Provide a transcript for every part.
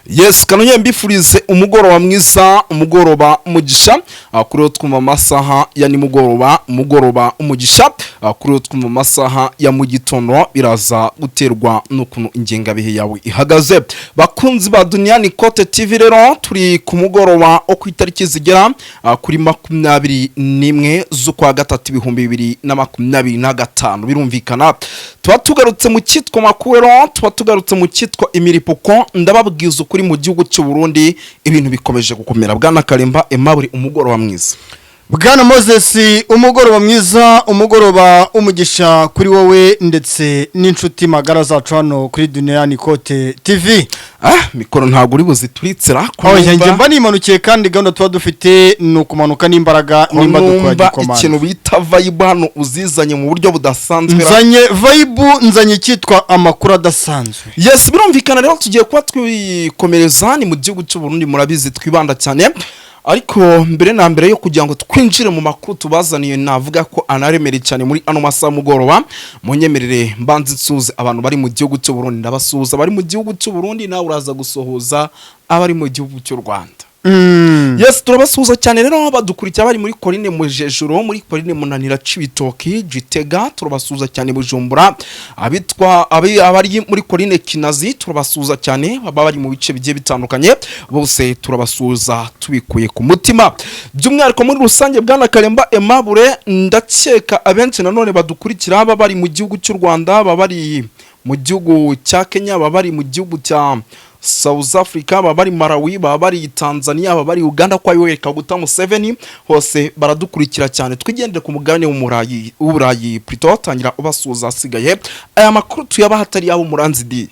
Yes, kanonye mbifurize umugoroba mwiza, umugoroba umugisha, kuri twumva amasaha ya nimugoroba umugisha, kuri twumva amasaha ya mu gitondo biraza guterwa n'ukuntu ingengabihe yawe ihagaze. Bakunzi ba Duniani Kote TV rero turi ku mugoroba o ku itariki zigera kuri 21 z'ukwa gatatu 2025 birumvikana. Tuba tugarutse mu cyitwa makuru rero, tuba tugarutse mu cyitwa imiripuko, ndababwiza kuri mu gihugu cy'u Burundi ibintu bikomeje gukomera. Bwana Kalemba Aimable umugoroba mwiza. Bwana Moses umugoroba mwiza, umugoroba umugisha kuri wowe ndetse n'inshuti magara zacu hano kuri Duniani Kote TV. Mikoro ntabwo uri buzituritsira kumva mba nimanukiye kandi gahunda tuba dufite no kumanuka n'imbaraga n'imbaduko ya gikomanda. Ikintu bita vibe hano uzizanye mu buryo budasanzwe. Nzanye vibe, nzanye cyitwa amakuru adasanzwe. Yes, birumvikana rero tugiye kuba twikomereza ni mu gihugu cy'u Burundi, murabizi twibanda cyane. Ariko mbere na mbere yo kugira ngo twinjire mu makuru tubazaniye, navuga ko anaremereye cyane muri ano masaha mugoroba. Munyemerere mbanze nsuze abantu bari mu gihugu cy'u Burundi, ndabasuhuza bari mu gihugu cy'u Burundi, nawe uraza gusohoza abari mu gihugu cy'u Rwanda. Yes, turabasuhuza cyane rero badukurikira bari muri Korine Mujejuro, muri Korine Munanira Cibitoki, Gitega, turabasuhuza cyane Bujumbura, abari muri Korine Kinazi, turabasuhuza cyane bari mu bice bigiye bitandukanye, bose turabasuhuza tubikuye ku mutima. By'umwihariko muri rusange Bwana Kalemba Aimable, ndakeka abenshi nanone badukurikira bari mu gihugu cy'u Rwanda, bari mu gihugu cya Kenya, bari mu gihugu cya South Africa, bari Malawi, bari Tanzania, bari Uganda kwa Yoweri Kaguta Museveni, hose baradukurikira cyane. Twigendere ku mugabane w'Uburayi Prito tangira ubasuhuza asigaye. Aya makuru tuyabaha atari yabo muranzidi.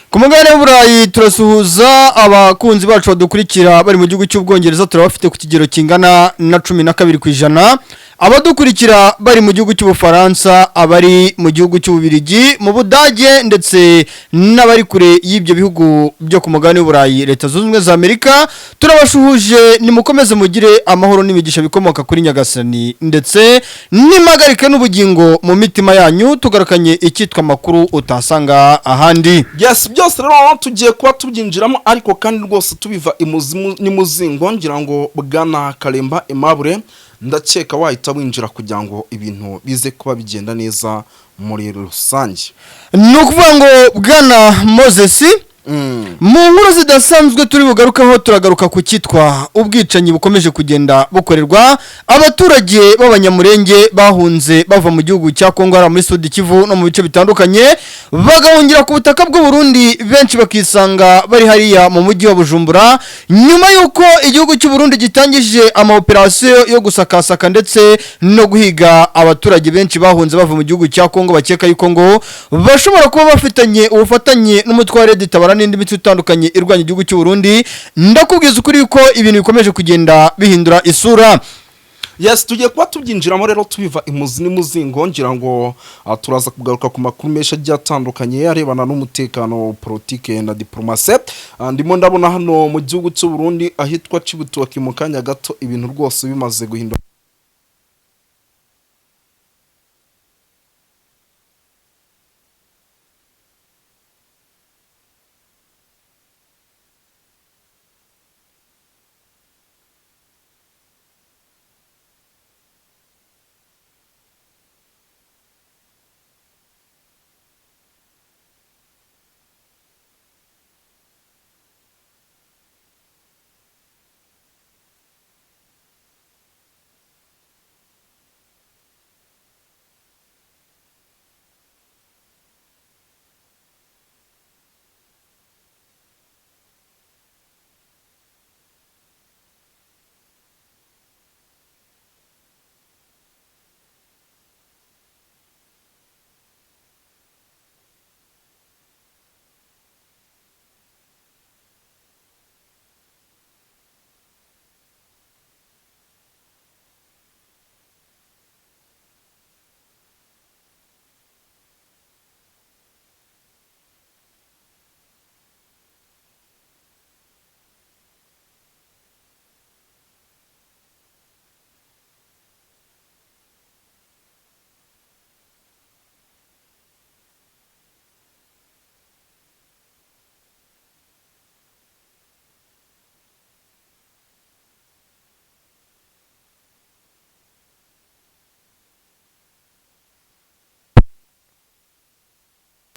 Ku mugabane w'Uburayi turasuhuza abakunzi bacu badukurikira bari mu gihugu cy'Ubwongereza, turabafite ku kigero kingana na 12%. Abadukurikira bari mu gihugu cy'Ubufaransa, abari mu gihugu cy'Ububirigi, mu Budage ndetse n'abari kure y'ibyo bihugu byo ku mugabane w'Uburayi, Leta Zunze Ubumwe za Amerika, turabashuhuje. Nimukomeze mugire amahoro n'imigisha bikomoka kuri Nyagasani ndetse nimagarike n'ubugingo mu mitima yanyu. Tugarakanye icyitwa makuru utasanga ahandi. Yes, byose rero tugiye kuba tubyinjiramo, ariko kandi rwose tubiva imuzimu n'imuzingo. Ngira ngo Bwana Kalemba Aimable, ndakeka wahita winjira kugira ngo ibintu bize kuba bigenda neza muri rusange. Nukuvuga ngo Bwana Moses, mu nkuru zidasanzwe turi bugarukaho, turagaruka ku cyitwa ubwicanyi bukomeje kugenda bukorerwa abaturage b'abanyamurenge bahunze bava mu gihugu cya Kongo ara muri Sud Kivu no mu bice bitandukanye, bagahungira ku butaka bw'u Burundi, benshi bakisanga bari hariya mu mujyi wa Bujumbura, nyuma yuko igihugu cy'u Burundi gitangije ama operation yo gusakasaka ndetse no guhiga abaturage benshi bahunze bava mu gihugu cya Kongo, bakeka yuko ngo bashobora kuba bafitanye ubufatanye n'umutware ditabara n'indi mitwe itandukanye irwanya igihugu cy'u Burundi. Ndakubwiza ukuri yuko ibintu bikomeje kugenda bihindura isura. Yes, tugiye kuba tubyinjiramo rero tubiva imuzi n'imuzingo. Ngira ngo turaza kugaruka ku makuru menshi agiye atandukanye arebana n'umutekano, politike na diplomasi. Ndimo ndabona hano mu gihugu cy'u Burundi ahitwa Cibitoki mu kanya gato ibintu rwose bimaze guhinduka.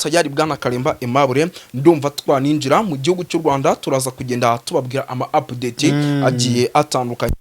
Tayali bwana Karemba Aimable ndumva twaninjira mu gihugu cy'u Rwanda turaza kugenda tubabwira ama update agiye atandukanye.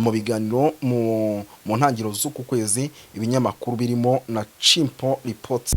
Mu biganiro mu ntangiriro z'uku kwezi ibinyamakuru birimo na Chimpo Reports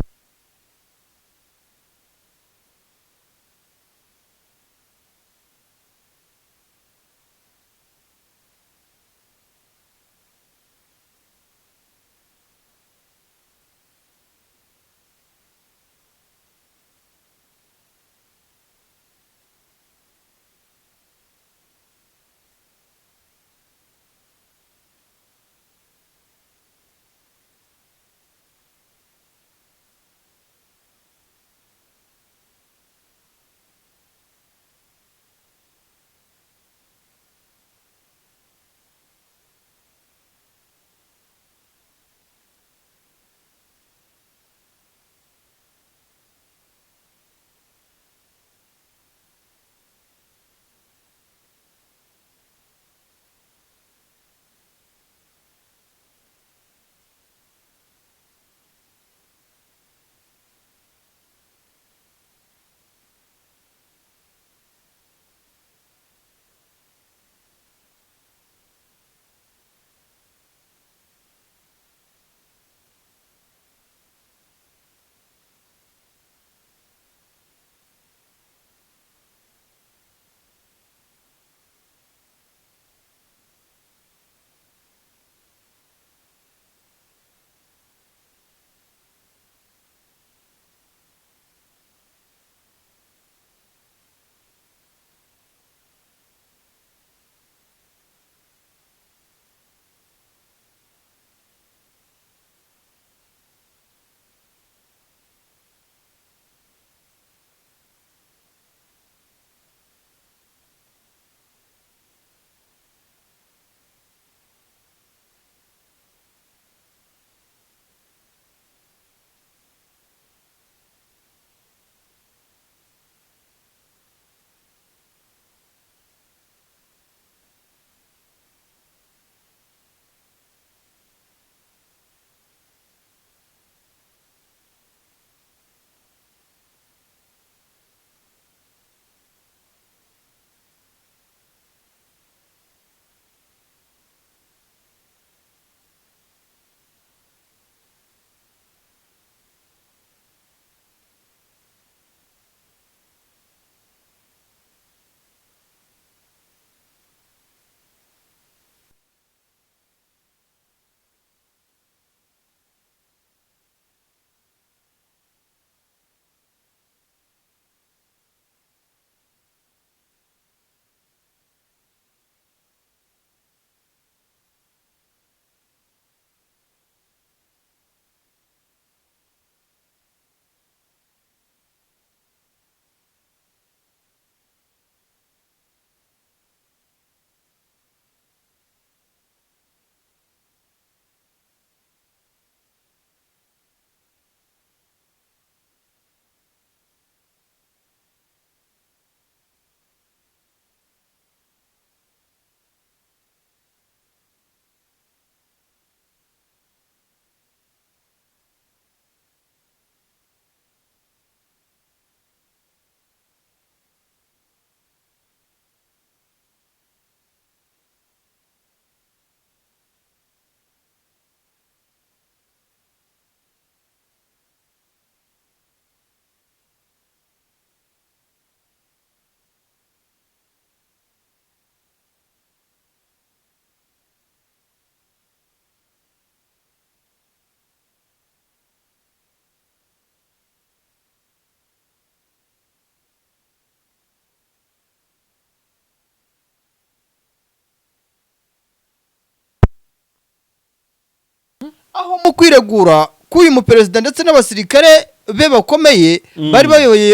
aho mu kwiregura k'uyu muperezida ndetse n'abasirikare be bakomeye bari bayoboye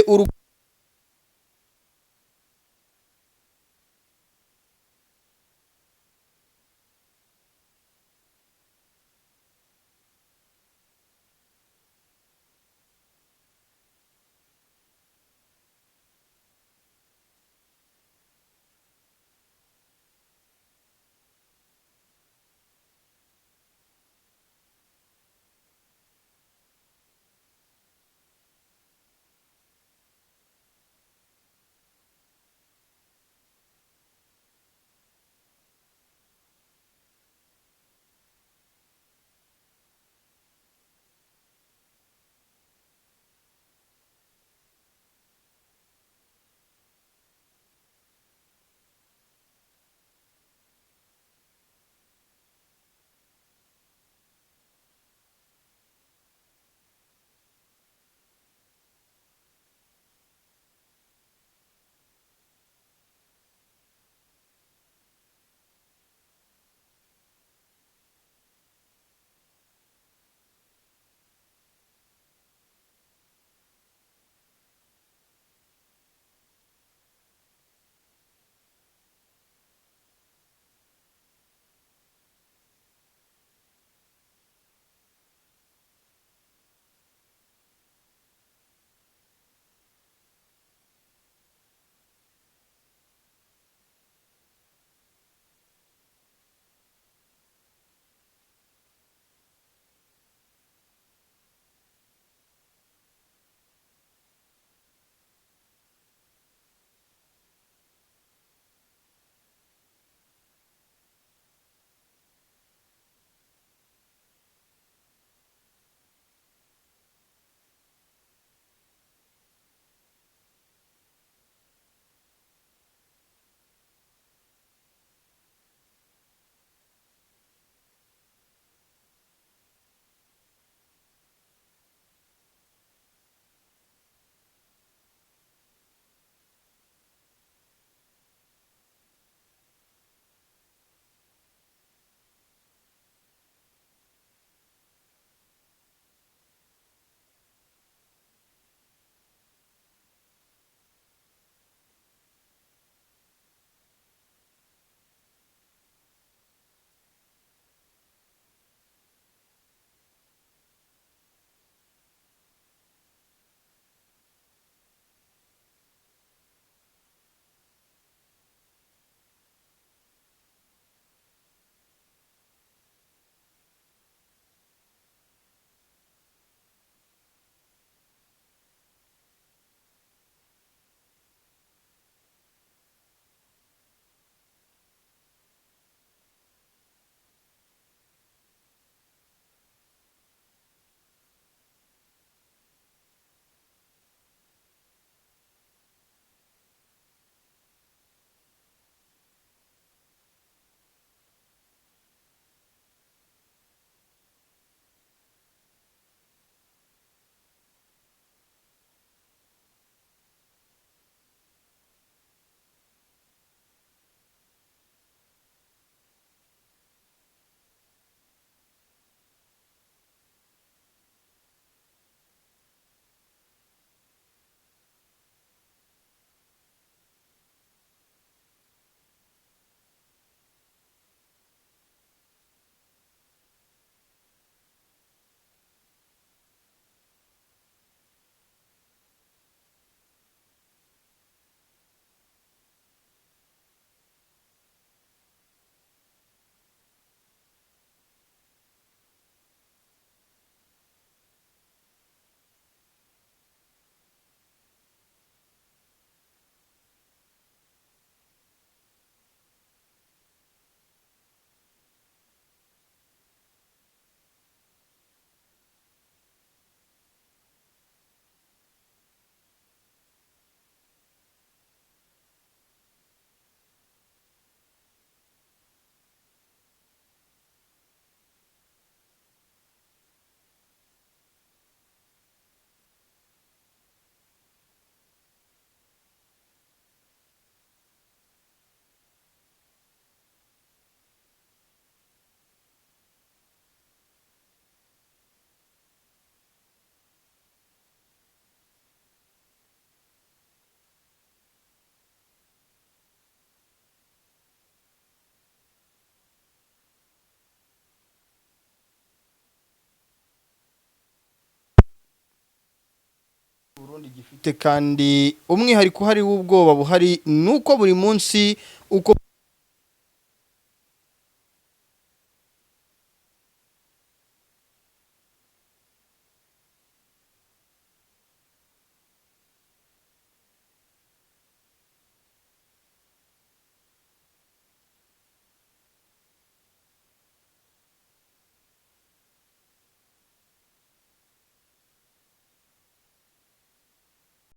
Burundi gifite kandi umwihariko hari w'ubwoba buhari nuko buri munsi uko